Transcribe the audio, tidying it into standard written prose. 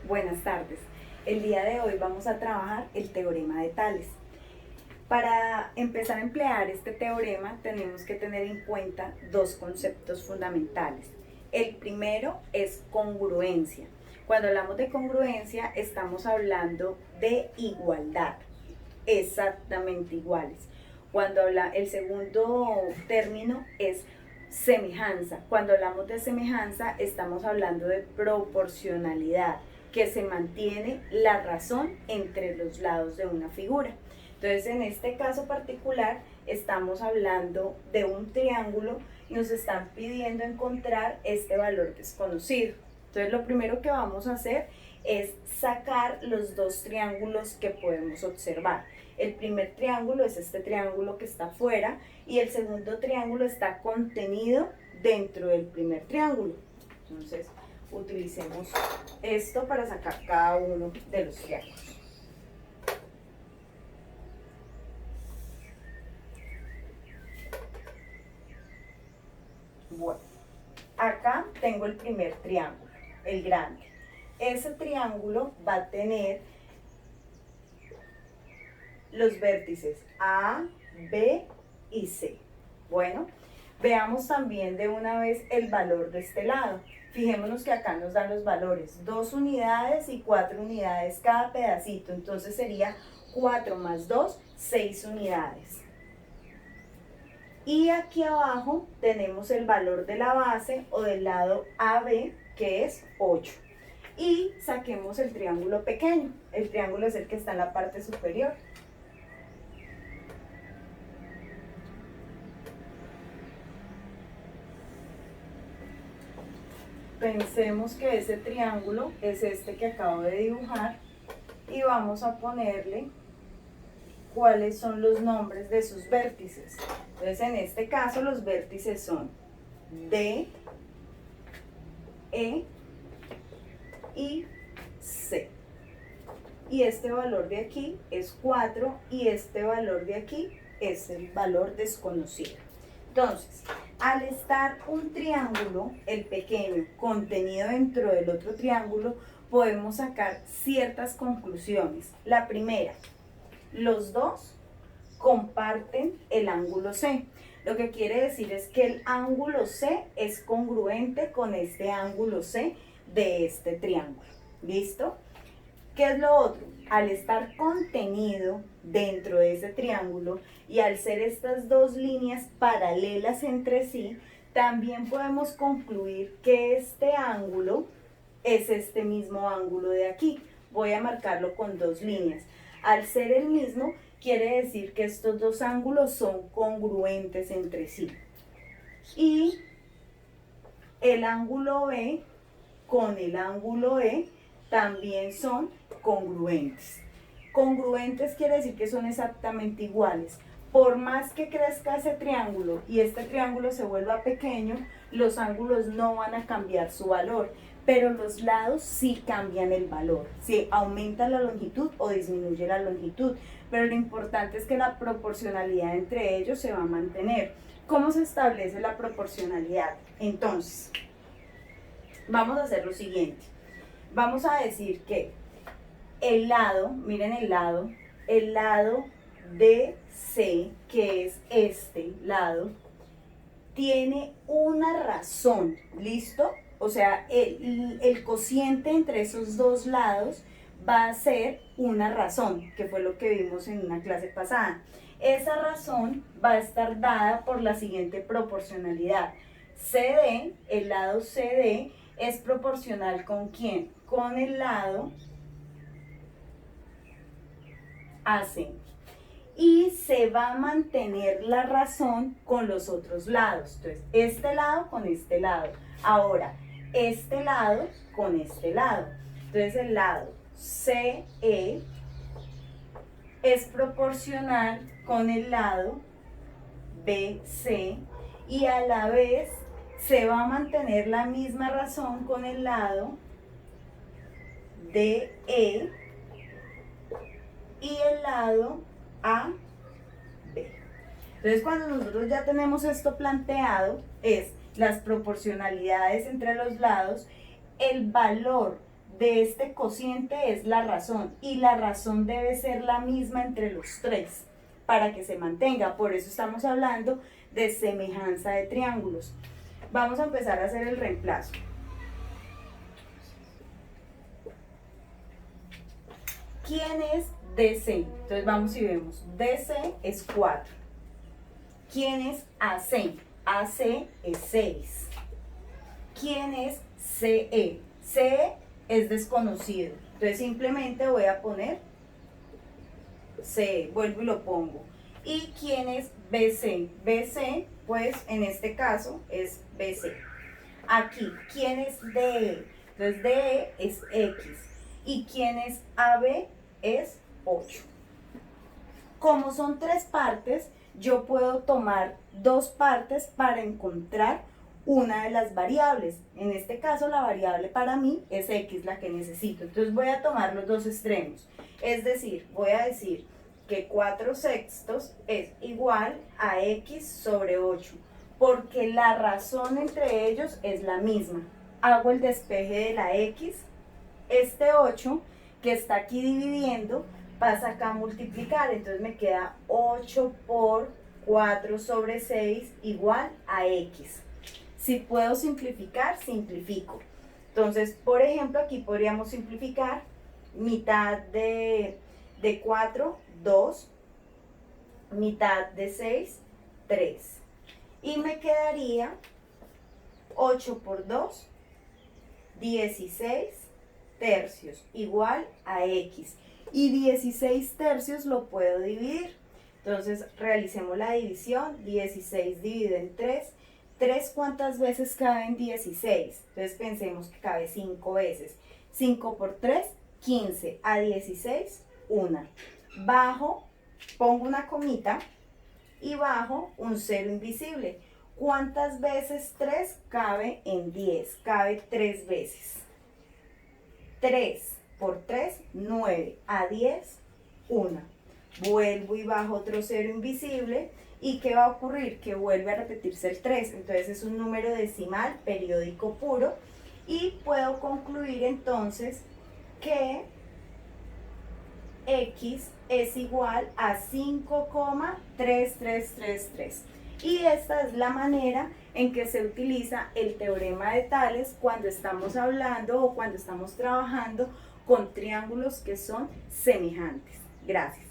Buenas tardes. El día de hoy vamos a trabajar el teorema de Tales. Para empezar a emplear este teorema tenemos que tener en cuenta dos conceptos fundamentales. El primero es congruencia. Cuando hablamos de congruencia estamos hablando de igualdad, exactamente iguales. El segundo término es semejanza. Cuando hablamos de semejanza estamos hablando de proporcionalidad, que se mantiene la razón entre los lados de una figura. Entonces, en este caso particular estamos hablando de un triángulo y nos están pidiendo encontrar este valor desconocido. Entonces, lo primero que vamos a hacer es sacar los dos triángulos que podemos observar. El primer triángulo es este triángulo que está afuera y el segundo triángulo está contenido dentro del primer triángulo. Entonces, utilicemos esto para sacar cada uno de los triángulos. Bueno, acá tengo el primer triángulo, el grande. Ese triángulo va a tener los vértices A, B y C. Bueno, veamos también de una vez el valor de este lado. Fijémonos que acá nos dan los valores, 2 unidades y 4 unidades cada pedacito. Entonces sería 4 más 2, 6 unidades. Y aquí abajo tenemos el valor de la base o del lado AB, que es 8. Y saquemos el triángulo pequeño. El triángulo es el que está en la parte superior. Pensemos que ese triángulo es este que acabo de dibujar y vamos a ponerle cuáles son los nombres de sus vértices. Entonces, en este caso los vértices son D, E y C. Y este valor de aquí es 4 y este valor de aquí es el valor desconocido. Entonces, al estar un triángulo, el pequeño, contenido dentro del otro triángulo, podemos sacar ciertas conclusiones. La primera, los dos comparten el ángulo C. Lo que quiere decir es que el ángulo C es congruente con este ángulo C de este triángulo. ¿Listo? ¿Qué es lo otro? Al estar contenido dentro de ese triángulo y al ser estas dos líneas paralelas entre sí, también podemos concluir que este ángulo es este mismo ángulo de aquí. Voy a marcarlo con dos líneas. Al ser el mismo, quiere decir que estos dos ángulos son congruentes entre sí. Y el ángulo B con el ángulo E también son congruentes. Congruentes quiere decir que son exactamente iguales. Por más que crezca ese triángulo y este triángulo se vuelva pequeño, los ángulos no van a cambiar su valor, pero los lados sí cambian el valor. Sí, aumenta la longitud o disminuye la longitud, pero lo importante es que la proporcionalidad entre ellos se va a mantener. ¿Cómo se establece la proporcionalidad? Entonces, vamos a hacer lo siguiente. Vamos a decir que el lado, miren el lado DC, que es este lado, tiene una razón, ¿listo? O sea, el cociente entre esos dos lados va a ser una razón, que fue lo que vimos en una clase pasada. Esa razón va a estar dada por la siguiente proporcionalidad. CD, el lado CD, es proporcional ¿con quién? Con el lado AC. Y se va a mantener la razón con los otros lados. Entonces, este lado con este lado. Ahora, este lado con este lado. Entonces, el lado CE es proporcional con el lado BC y a la vez se va a mantener la misma razón con el lado DE y el lado AB. Entonces, cuando nosotros ya tenemos esto planteado, es las proporcionalidades entre los lados, el valor de este cociente es la razón, y la razón debe ser la misma entre los tres para que se mantenga. Por eso estamos hablando de semejanza de triángulos. Vamos a empezar a hacer el reemplazo. ¿Quién es DC? Entonces vamos y vemos. DC es 4. ¿Quién es AC? AC es 6. ¿Quién es CE? CE es desconocido. Entonces simplemente voy a poner CE, vuelvo y lo pongo. ¿Y quién es BC? BC, pues en este caso es BC. Aquí, ¿quién es DE? Entonces DE es X. ¿Y quién es AB? Es 8. Como son 3 partes, yo puedo tomar 2 partes para encontrar una de las variables. En este caso la variable para mí es X, la que necesito. Entonces voy a tomar los dos extremos. Es decir, voy a decir que 4/6 es igual a X sobre 8, porque la razón entre ellos es la misma. Hago el despeje de la X, este 8 que está aquí dividiendo pasa acá a multiplicar, entonces me queda 8 por 4 sobre 6 igual a X. Si puedo simplificar, simplifico. Entonces, por ejemplo, aquí podríamos simplificar mitad de 4, 2, mitad de 6, 3. Y me quedaría 8 por 2, 16 tercios, igual a X. Y 16 tercios lo puedo dividir. Entonces, realicemos la división. 16 dividido en 3. 3, ¿cuántas veces cabe en 16? Entonces, pensemos que cabe 5 veces. 5 por 3, 15. A 16, 1. Bajo, pongo una comita y bajo un cero invisible. ¿Cuántas veces 3 cabe en 10? Cabe 3 veces. 3 por 3, 9. A 10, 1. Vuelvo y bajo otro cero invisible. ¿Y qué va a ocurrir? Que vuelve a repetirse el 3. Entonces es un número decimal periódico puro. Y puedo concluir entonces que X es igual a 5,3333. Y esta es la manera en que se utiliza el teorema de Tales cuando estamos hablando o cuando estamos trabajando con triángulos que son semejantes. Gracias.